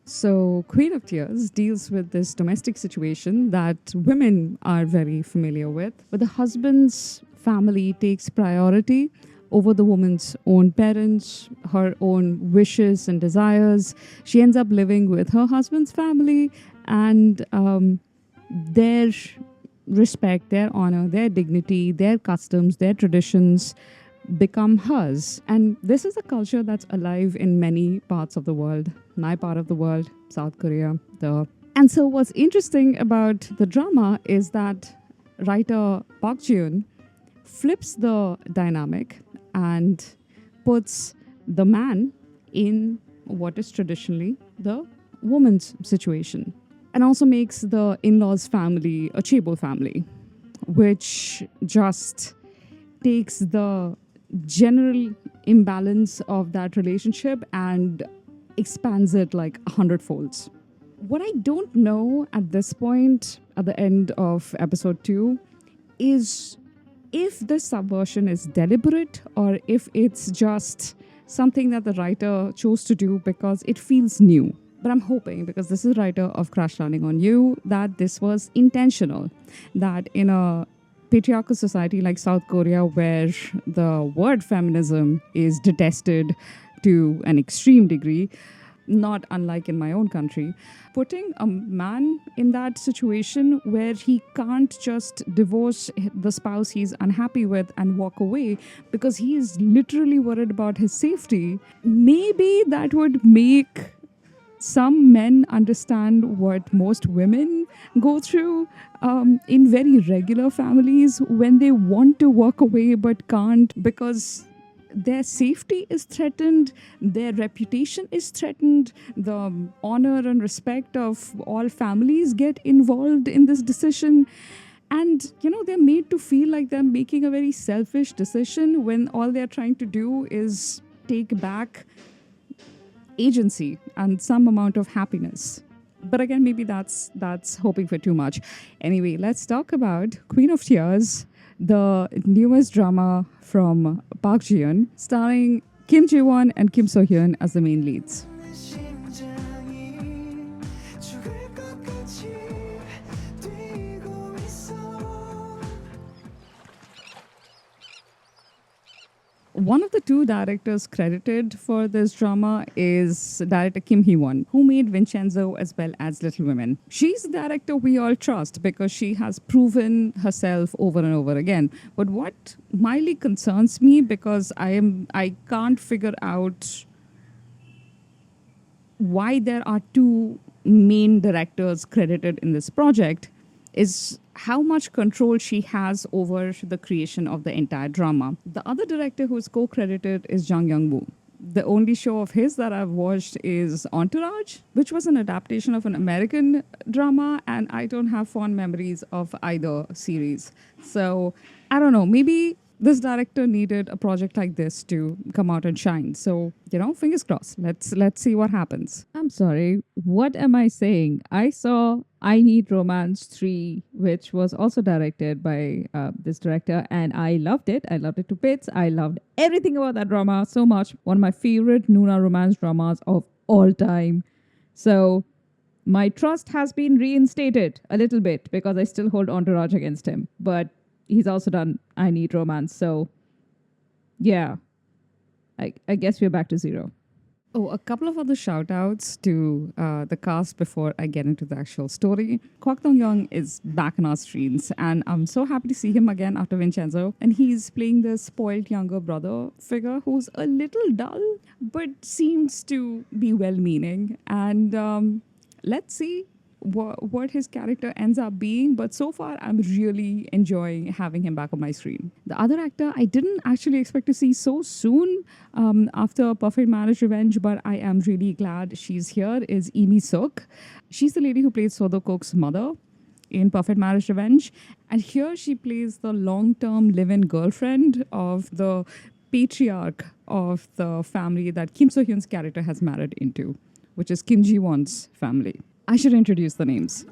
So, Queen of Tears deals with this domestic situation that women are very familiar with, but the husband's family takes priority over the woman's own parents, her own wishes and desires. She ends up living with her husband's family, and their respect, their honor, their dignity, their customs, their traditions become hers. And this is a culture that's alive in many parts of the world. My part of the world, South Korea, the and so what's interesting about the drama is that writer Park Ji-yoon flips the dynamic and puts the man in what is traditionally the woman's situation, and also makes the in-laws family a chaebol family, which just takes the general imbalance of that relationship and expands it like 100 folds. What I don't know at this point, at the end of episode 2, is if this subversion is deliberate or if it's just something that the writer chose to do because it feels new. But I'm hoping, because this is writer of Crash Landing on You, that this was intentional. That in a patriarchal society like South Korea, where the word feminism is detested to an extreme degree, not unlike in my own country, putting a man in that situation where he can't just divorce the spouse he's unhappy with and walk away because he is literally worried about his safety, maybe that would make some men understand what most women go through in very regular families when they want to walk away but can't because their safety is threatened, their reputation is threatened, the honor and respect of all families get involved in this decision. And, they're made to feel like they're making a very selfish decision when all they're trying to do is take back agency and some amount of happiness. But again, maybe that's hoping for too much. Anyway, let's talk about Queen of Tears, the newest drama from Park Ji-yoon, starring Kim Ji-won and Kim So-hyun as the main leads. One of the two directors credited for this drama is director Kim Hee-won, who made Vincenzo as well as Little Women. She's the director we all trust because she has proven herself over and over again. But what mildly concerns me, because I can't figure out why there are two main directors credited in this project, is how much control she has over the creation of the entire drama. The other director who is co-credited is Jang Young-woo. The only show of his that I've watched is Entourage, which was an adaptation of an American drama, and I don't have fond memories of either series. So I don't know, maybe this director needed a project like this to come out and shine. So, fingers crossed. Let's see what happens. I'm sorry. What am I saying? I saw I Need Romance 3, which was also directed by this director, and I loved it. I loved it to bits. I loved everything about that drama so much. One of my favorite Nuna romance dramas of all time. So my trust has been reinstated a little bit because I still hold Entourage against him. But he's also done I Need Romance. So, yeah, I guess we're back to zero. Oh, a couple of other shout outs to the cast before I get into the actual story. Kwak Dong Young is back on our screens, and I'm so happy to see him again after Vincenzo. And he's playing the spoiled younger brother figure who's a little dull, but seems to be well meaning. And let's see what his character ends up being, but so far I'm really enjoying having him back on my screen. The other actor I didn't actually expect to see so soon after Perfect Marriage Revenge, but I am really glad she's here, is Lee Mi-suk. She's the lady who played So Do-kook's mother in Perfect Marriage Revenge, and here she plays the long-term live-in girlfriend of the patriarch of the family that Kim So-hyun's character has married into, which is Kim Ji-won's family. I should introduce the names.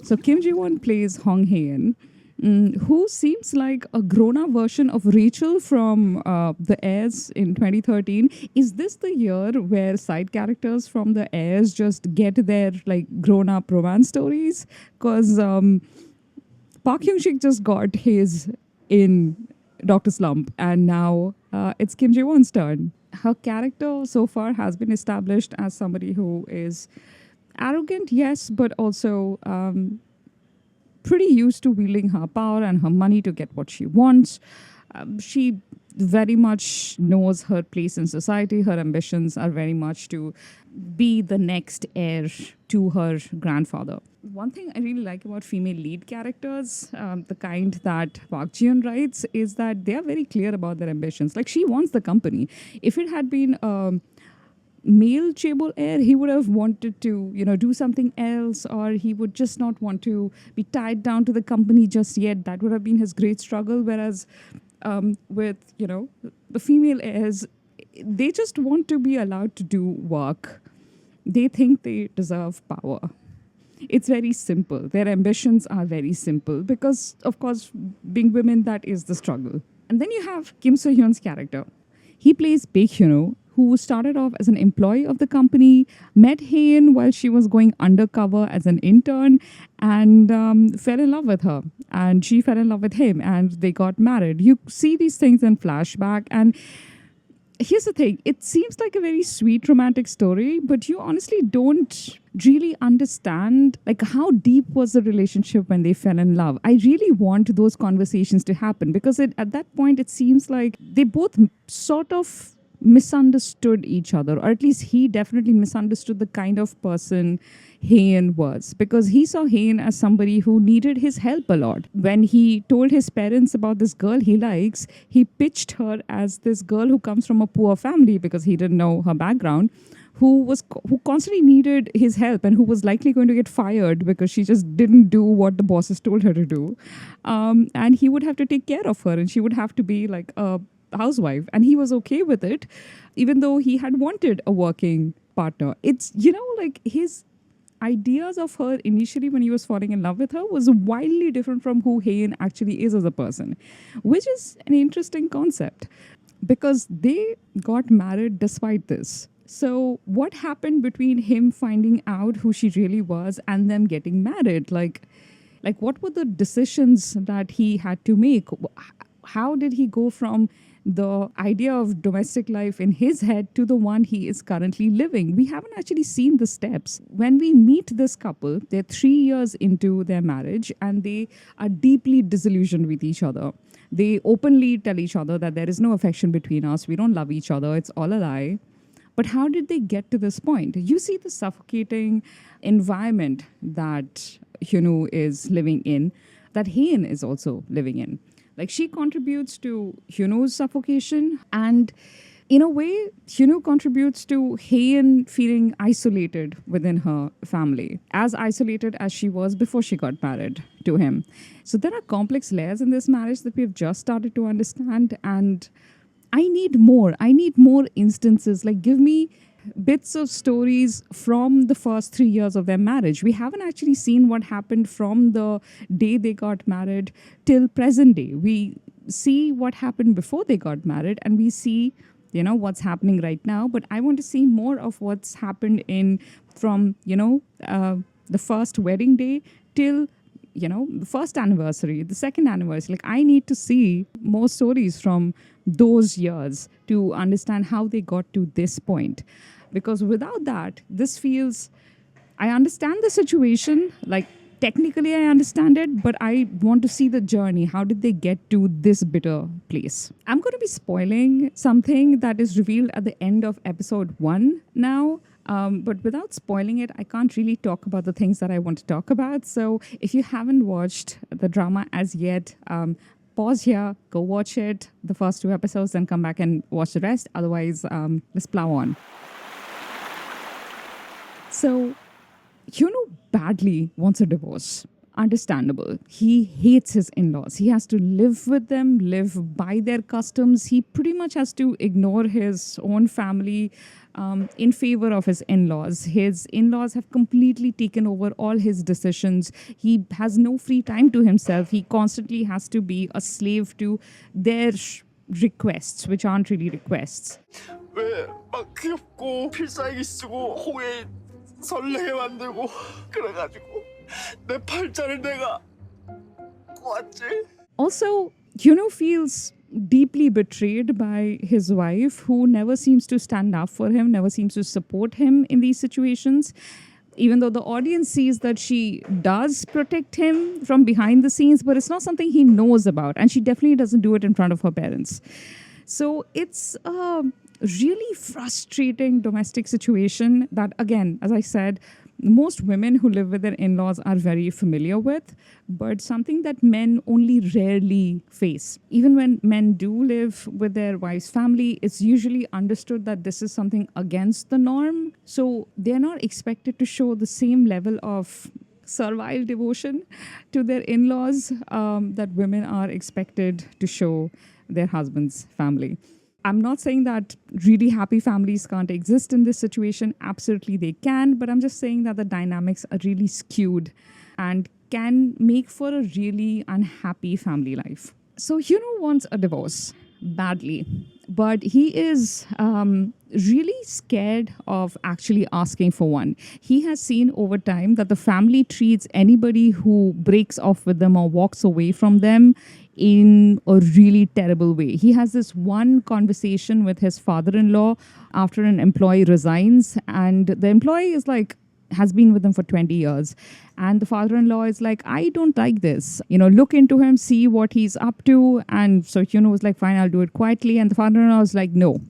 So Kim Ji-won plays Hong Hae-in, who seems like a grown-up version of Rachel from The Heirs in 2013. Is this the year where side characters from The Heirs just get their like grown-up romance stories? Because Park Hyung-sik just got his in Dr. Slump, and now it's Kim Ji-won's turn. Her character so far has been established as somebody who is arrogant, yes, but also pretty used to wielding her power and her money to get what she wants. She very much knows her place in society. Her ambitions are very much to be the next heir to her grandfather. One thing I really like about female lead characters, the kind that Park Ji-yoon writes, is that they are very clear about their ambitions. Like she wants the company. If it had been male chaebol heir, he would have wanted to, do something else, or he would just not want to be tied down to the company just yet. That would have been his great struggle. Whereas with, the female heirs, they just want to be allowed to do work. They think they deserve power. It's very simple. Their ambitions are very simple because, of course, being women, that is the struggle. And then you have Kim So Hyun's character. He plays Baek Hyun, who started off as an employee of the company, met Hae-in while she was going undercover as an intern, and fell in love with her. And she fell in love with him, and they got married. You see these things in flashback, and here's the thing, it seems like a very sweet romantic story, but you honestly don't really understand like how deep was the relationship when they fell in love. I really want those conversations to happen because at that point it seems like they both sort of misunderstood each other, or at least he definitely misunderstood the kind of person Hae-in was, because he saw Hae-in as somebody who needed his help a lot. When he told his parents about this girl he likes, he pitched her as this girl who comes from a poor family because he didn't know her background, who constantly needed his help and who was likely going to get fired because she just didn't do what the bosses told her to do. And he would have to take care of her, and she would have to be like a housewife, and he was okay with it even though he had wanted a working partner. It's like his ideas of her initially when he was falling in love with her was wildly different from who Hae-in actually is as a person, which is an interesting concept because they got married despite this. So what happened between him finding out who she really was and them getting married? Like what were the decisions that he had to make? How did he go from the idea of domestic life in his head to the one he is currently living? We haven't actually seen the steps. When we meet this couple, they're 3 years into their marriage and they are deeply disillusioned with each other. They openly tell each other that there is no affection between us, we don't love each other, it's all a lie. But how did they get to this point? You see the suffocating environment that Hyunwoo is living in, that Hae-in is also living in. Like she contributes to Hyunwoo's suffocation, and in a way, Hyunwoo contributes to Hae-in feeling isolated within her family, as isolated as she was before she got married to him. So there are complex layers in this marriage that we've just started to understand, and I need more. I need more instances. Like give me bits of stories from the first 3 years of their marriage. We haven't actually seen what happened from the day they got married till present day. We see what happened before they got married, and we see what's happening right now, but I want to see more of what's happened in from the first wedding day till the first anniversary, the second anniversary. Like I need to see more stories from those years to understand how they got to this point, because without that, this feels, I understand the situation, like technically I understand it, but I want to see the journey. How did they get to this bitter place? I'm going to be spoiling something that is revealed at the end of episode 1 now. But without spoiling it, I can't really talk about the things that I want to talk about. So if you haven't watched the drama as yet, pause here, go watch it, the first 2 episodes, then come back and watch the rest. Otherwise, let's plow on. So Hyunwoo badly wants a divorce. understandable. He hates his in laws. He has to live with them, live by their customs. He pretty much has to ignore his own family in favor of his in laws. His in laws have completely taken over all his decisions. He has no free time to himself. He constantly has to be a slave to their requests, which aren't really requests. 왜 막 귀엽고 필살기 쓰고 호에 설레게 만들고 그래가지고 내 팔자를 내가 꼬았지? Also, feels deeply betrayed by his wife, who never seems to stand up for him, never seems to support him in these situations. Even though the audience sees that she does protect him from behind the scenes, but it's not something he knows about. And she definitely doesn't do it in front of her parents. So it's a really frustrating domestic situation that, again, as I said, most women who live with their in-laws are very familiar with, but something that men only rarely face. Even when men do live with their wife's family, it's usually understood that this is something against the norm. So they're not expected to show the same level of servile devotion to their in-laws that women are expected to show their husband's family. I'm not saying that really happy families can't exist in this situation. Absolutely they can, but I'm just saying that the dynamics are really skewed and can make for a really unhappy family life. So Hyunwoo wants a divorce badly, but he is really scared of actually asking for one. He has seen over time that the family treats anybody who breaks off with them or walks away from them in a really terrible way. He has this one conversation with his father-in-law after an employee resigns, and the employee is like, has been with him for 20 years. And the father-in-law is like, I don't like this. Look into him, see what he's up to. And so was like, fine, I'll do it quietly. And the father-in-law is like, no,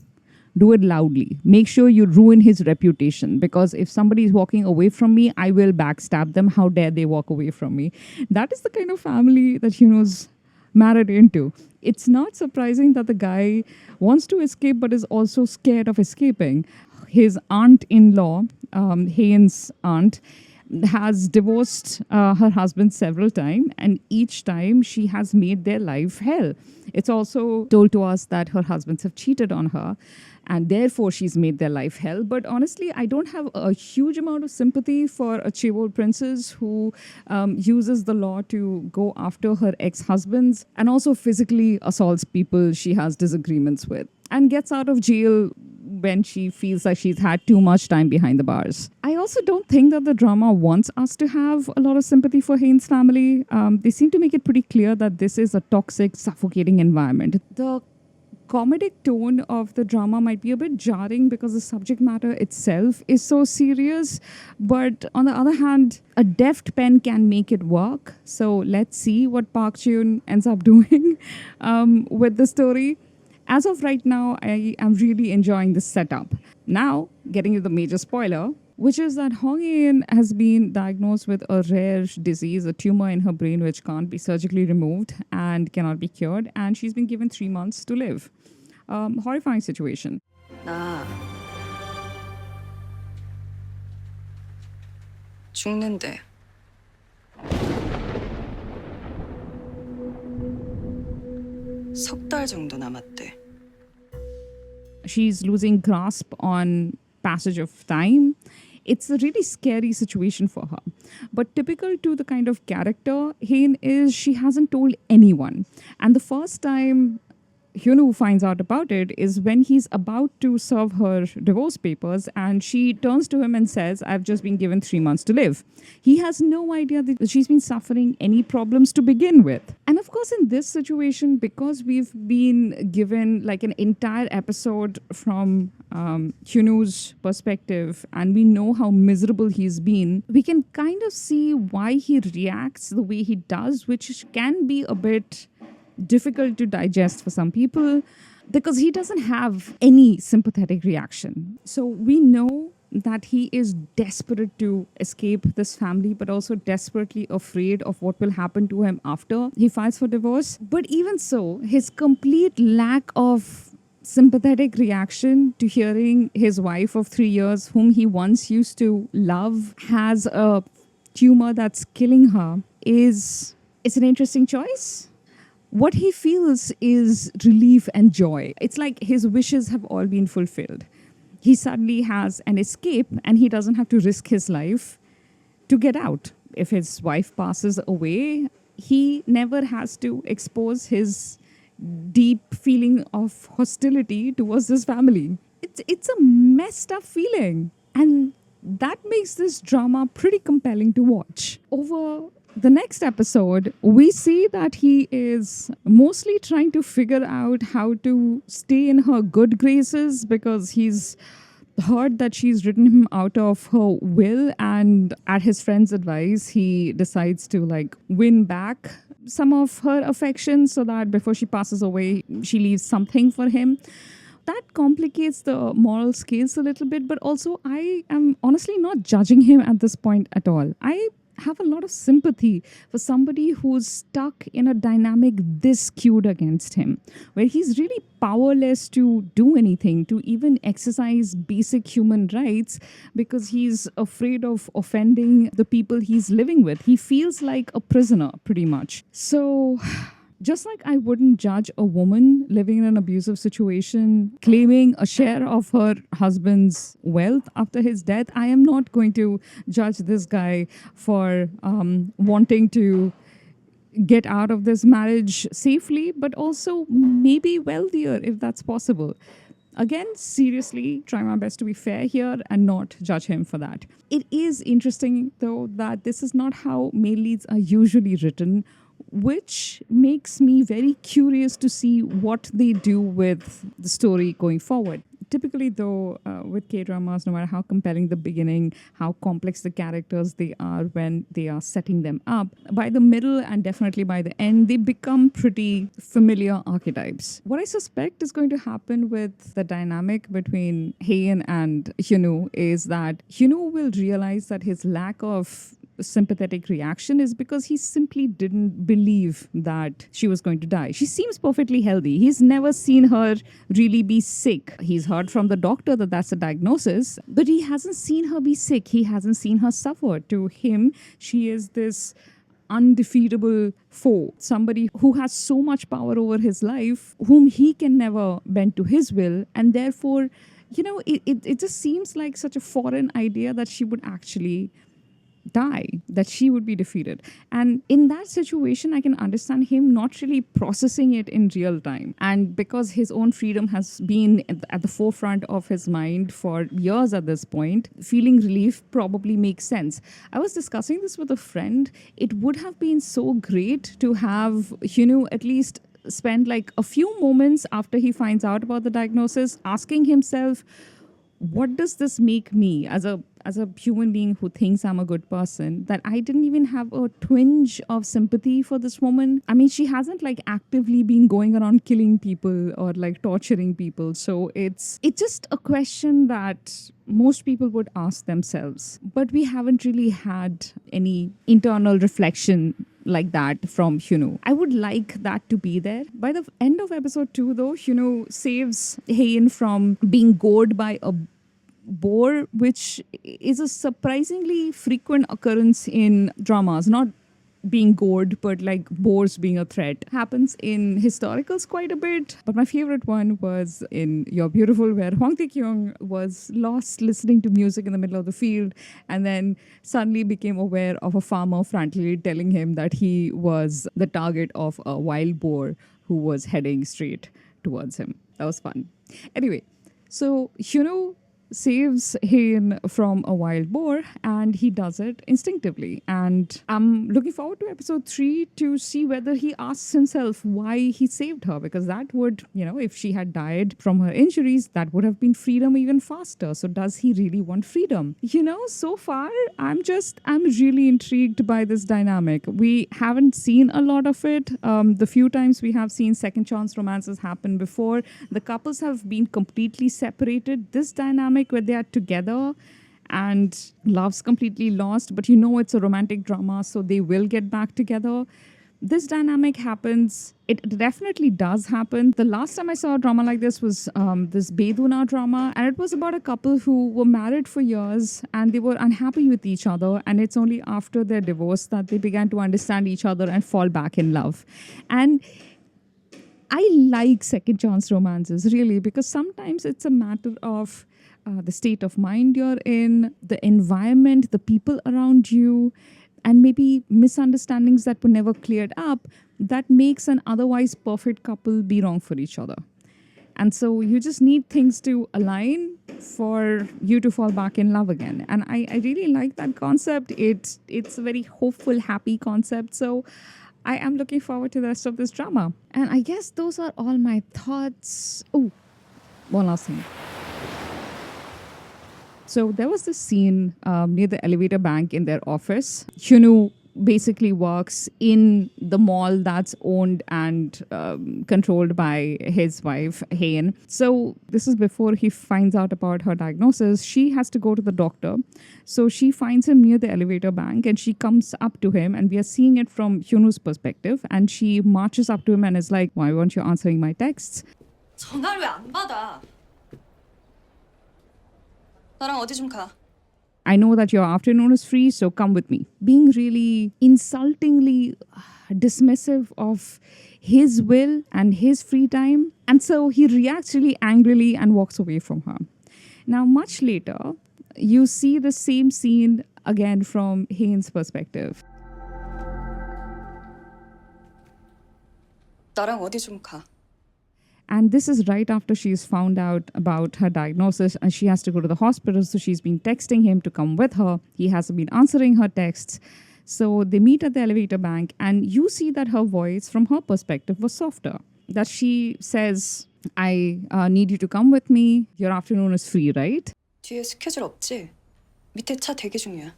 do it loudly. Make sure you ruin his reputation, because if somebody is walking away from me, I will backstab them. How dare they walk away from me? That is the kind of family that Hyunwoo's married into. It's not surprising that the guy wants to escape but is also scared of escaping. His aunt-in-law, Haen's aunt, has divorced her husband several times, and each time she has made their life hell. It's also told to us that her husbands have cheated on her, and therefore she's made their life hell. But honestly, I don't have a huge amount of sympathy for a chaebol princess who uses the law to go after her ex-husbands and also physically assaults people she has disagreements with and gets out of jail when she feels like she's had too much time behind the bars. I also don't think that the drama wants us to have a lot of sympathy for Haen's family. They seem to make it pretty clear that this is a toxic, suffocating environment. The comedic tone of the drama might be a bit jarring because the subject matter itself is so serious. But on the other hand, a deft pen can make it work. So let's see what Park Cheon ends up doing with the story. As of right now, I am really enjoying this setup. Now, getting to the major spoiler, which is that Hong Eun has been diagnosed with a rare disease, a tumor in her brain which can't be surgically removed and cannot be cured, and she's been given 3 months to live. Horrifying situation. 나 죽는데. 석 달 정도 남았대. She's losing grasp on passage of time. It's a really scary situation for her. But typical to the kind of character Haen is, she hasn't told anyone. And the first time Hyunwoo finds out about it is when he's about to serve her divorce papers, and she turns to him and says, I've just been given 3 months to live. He has no idea that she's been suffering any problems to begin with. And of course, in this situation, because we've been given like an entire episode from Hyunwoo's perspective, and we know how miserable he's been, we can kind of see why he reacts the way he does, which can be a bit difficult to digest for some people because he doesn't have any sympathetic reaction. So we know that he is desperate to escape this family, but also desperately afraid of what will happen to him after he files for divorce. But even so, his complete lack of sympathetic reaction to hearing his wife of 3 years, whom he once used to love, has a tumor that's killing her, is it's an interesting choice. What he feels is relief and joy. It's like his wishes have all been fulfilled. He suddenly has an escape and he doesn't have to risk his life to get out. If his wife passes away, he never has to expose his deep feeling of hostility towards this family. It's a messed up feeling. And that makes this drama pretty compelling to watch. Over the next episode, we see that he is mostly trying to figure out how to stay in her good graces because he's heard that she's written him out of her will, and at his friend's advice he decides to like win back some of her affection so that before she passes away she leaves something for him. That complicates the moral scales a little bit, but also I am honestly not judging him at this point at all. I have a lot of sympathy for somebody who's stuck in a dynamic this skewed against him, where he's really powerless to do anything, to even exercise basic human rights because he's afraid of offending the people he's living with. He feels like a prisoner, pretty much. So just like I wouldn't judge a woman living in an abusive situation claiming a share of her husband's wealth after his death, I am not going to judge this guy for wanting to get out of this marriage safely, but also maybe wealthier if that's possible. Again, seriously, try my best to be fair here and not judge him for that. It is interesting, though, that this is not how male leads are usually written, which makes me very curious to see what they do with the story going forward. Typically, though, with K-dramas, no matter how compelling the beginning, how complex the characters they are when they are setting them up, by the middle and definitely by the end, they become pretty familiar archetypes. What I suspect is going to happen with the dynamic between Heian and Hyunwoo is that Hyunwoo will realize that his lack of sympathetic reaction is because he simply didn't believe that she was going to die. She seems perfectly healthy. He's never seen her really be sick. He's heard from the doctor that that's a diagnosis, but he hasn't seen her be sick. He hasn't seen her suffer. To him, she is this undefeatable foe, somebody who has so much power over his life, whom he can never bend to his will, and therefore, it just seems like such a foreign idea that she would actually die, that she would be defeated. And in that situation, I can understand him not really processing it in real time. And because his own freedom has been at the forefront of his mind for years at this point, feeling relief probably makes sense. I was discussing this with a friend. It would have been so great to have, at least spend like a few moments after he finds out about the diagnosis asking himself, what does this make me as a human being who thinks I'm a good person, that I didn't even have a twinge of sympathy for this woman? I mean, she hasn't like actively been going around killing people or like torturing people. So it's just a question that most people would ask themselves. But we haven't really had any internal reflection like that from Hyunwoo. I would like that to be there. By the end of episode 2, though, Hyunwoo saves Heian from being gored by a boar, which is a surprisingly frequent occurrence in dramas. Not being gored, but like boars being a threat. Happens in historicals quite a bit. But my favorite one was in You're Beautiful, where Hwang Tae-kyung was lost listening to music in the middle of the field and then suddenly became aware of a farmer frantically telling him that he was the target of a wild boar who was heading straight towards him. That was fun. Anyway, so saves him from a wild boar, and he does it instinctively. And I'm looking forward to episode 3 to see whether he asks himself why he saved her, because that would, if she had died from her injuries, that would have been freedom even faster. So does he really want freedom? So far, I'm really intrigued by this dynamic. We haven't seen a lot of it. The few times we have seen second chance romances happen before, the couples have been completely separated. This dynamic where they are together and love's completely lost, but it's a romantic drama, so they will get back together. this dynamic happens. It definitely does happen. The last time I saw a drama like this was this Beduna drama, and it was about a couple who were married for years and they were unhappy with each other. And it's only after their divorce that they began to understand each other and fall back in love. And I like second chance romances really because sometimes it's a matter of the state of mind you're in, the environment, the people around you, and maybe misunderstandings that were never cleared up that makes an otherwise perfect couple be wrong for each other. And so you just need things to align for you to fall back in love again. And I really like that concept. It's a very hopeful, happy concept. So I am looking forward to the rest of this drama. And I guess those are all my thoughts. Oh, one last thing. So there was this scene near the elevator bank in their office. Hyunwoo basically works in the mall that's owned and controlled by his wife, Hain. So this is before he finds out about her diagnosis. She has to go to the doctor. So she finds him near the elevator bank and she comes up to him, and we are seeing it from Hyunwoo's perspective. And she marches up to him and is like, "Why weren't you answering my texts?" 전화를 왜 안 받아? 나랑 어디 좀 가. I know that your afternoon is free, so come with me. Being really insultingly dismissive of his will and his free time. And so he reacts really angrily and walks away from her. Now, much later, you see the same scene again from Hain's perspective. 나랑 어디 좀 가. And this is right after she's found out about her diagnosis and she has to go to the hospital. So she's been texting him to come with her. He hasn't been answering her texts. So they meet at the elevator bank, and you see that her voice from her perspective was softer. That she says, I need you to come with me. Your afternoon is free, right? 뒤에 스케줄 없지? 밑에 차 대기 중이야.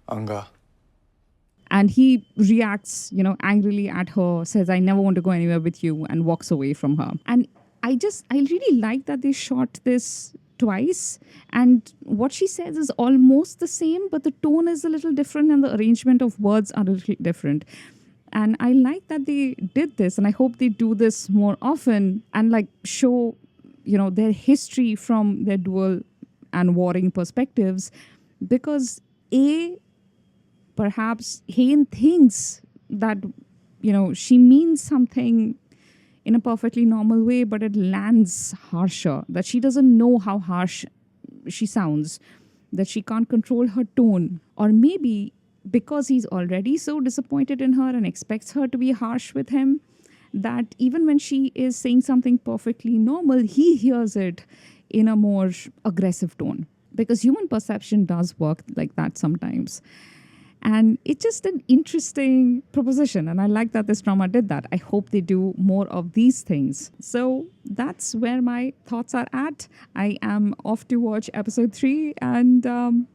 안 가. And he reacts, angrily at her, says, I never want to go anywhere with you, and walks away from her. And I really like that they shot this twice. And what she says is almost the same, but the tone is a little different and the arrangement of words are a little different. And I like that they did this, and I hope they do this more often and show, their history from their dual and warring perspectives. Because perhaps Hain thinks that, she means something in a perfectly normal way, but it lands harsher, that she doesn't know how harsh she sounds, that she can't control her tone. Or maybe because he's already so disappointed in her and expects her to be harsh with him, that even when she is saying something perfectly normal, he hears it in a more aggressive tone. Because human perception does work like that sometimes. And it's just an interesting proposition. And I like that this drama did that. I hope they do more of these things. So that's where my thoughts are at. I am off to watch episode 3. And